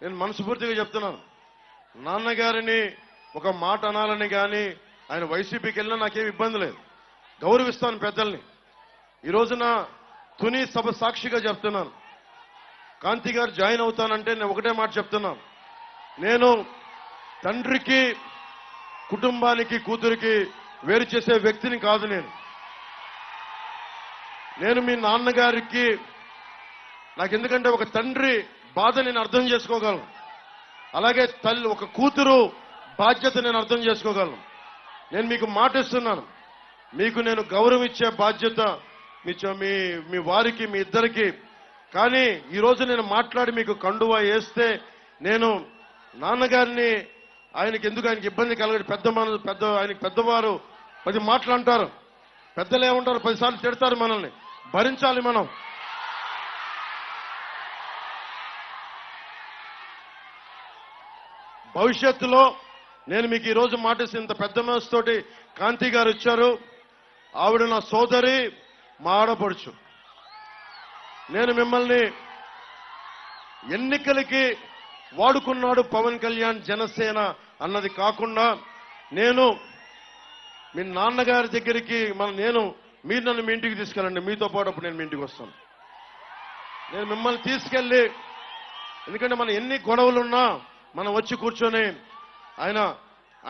నేను మనస్ఫూర్తిగా చెప్తున్నాను, నాన్నగారిని ఒక మాట అనాలని కానీ ఆయన వైసీపీకి వెళ్ళినా నాకేం ఇబ్బంది లేదు, గౌరవిస్తాను పెద్దల్ని. ఈ రోజున తుని సభ సాక్షిగా చెప్తున్నాను, కాంతి గారు జాయిన్ అవుతానంటే నేను ఒకటే మాట చెప్తున్నాను, నేను తండ్రికి కుటుంబానికి కూతురికి వేరు చేసే వ్యక్తిని కాదు. నేను మీ నాన్నగారికి నాకు ఎందుకంటే ఒక తండ్రి బాధ నేను అర్థం చేసుకోగలను, అలాగే తల్లి ఒక కూతురు బాధ్యత నేను అర్థం చేసుకోగలను. నేను మీకు మాట ఇస్తున్నాను, మీకు నేను గౌరవం ఇచ్చే బాధ్యత మీ వారికి మీ ఇద్దరికి. కానీ ఈరోజు నేను మాట్లాడి మీకు కండువా వేస్తే నేను నాన్నగారిని ఆయనకి ఇబ్బంది కలగడు. ఆయనకి పెద్దవారు 10 మాటలు అంటారు, పెద్దలు ఏమంటారు 10 సార్లు తిడతారు, మనల్ని భరించాలి మనం. భవిష్యత్తులో నేను మీకు ఈరోజు మాటిస్తే ఇంత పెద్ద మనసుతోటి కాంతి గారు ఇచ్చారు. ఆవిడ నా సోదరి, మా ఆడపడుచు. నేను మిమ్మల్ని ఎన్నికలకి వాడుకున్నాడు పవన్ కళ్యాణ్ జనసేన అన్నది కాకుండా, నేను మీ నాన్నగారి దగ్గరికి మీరు నన్ను మీ ఇంటికి తీసుకెళ్ళండి, మీతో పాటు అప్పుడు నేను మీ ఇంటికి వస్తాను. నేను మిమ్మల్ని తీసుకెళ్ళి, ఎందుకంటే మన ఎన్ని గొడవలున్నా మనం వచ్చి కూర్చొని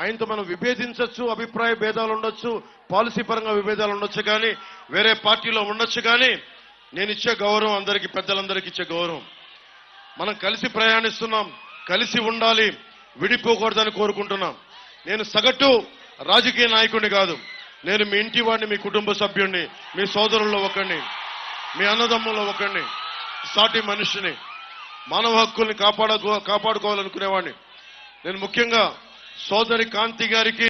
ఆయనతో మనం విభేదించవచ్చు, అభిప్రాయ భేదాలు ఉండొచ్చు, పాలసీ పరంగా విభేదాలు ఉండొచ్చు, కానీ వేరే పార్టీలో ఉండొచ్చు. కానీ నేను ఇచ్చే గౌరవం అందరికీ, పెద్దలందరికీ ఇచ్చే గౌరవం. మనం కలిసి ప్రయాణిస్తున్నాం, కలిసి ఉండాలి, విడిపోకూడదని కోరుకుంటున్నాం. నేను సగటు రాజకీయ నాయకుడిని కాదు, నేను మీ ఇంటి వాడిని, మీ కుటుంబ సభ్యుడిని, మీ సోదరుల్లో ఒకరిని, మీ అన్నదమ్ముల్లో ఒకరిని, సాటి మనిషిని, మానవ హక్కుల్ని కాపాడుకోవాలనుకునేవాడిని. నేను ముఖ్యంగా సోదరి కాంతి గారికి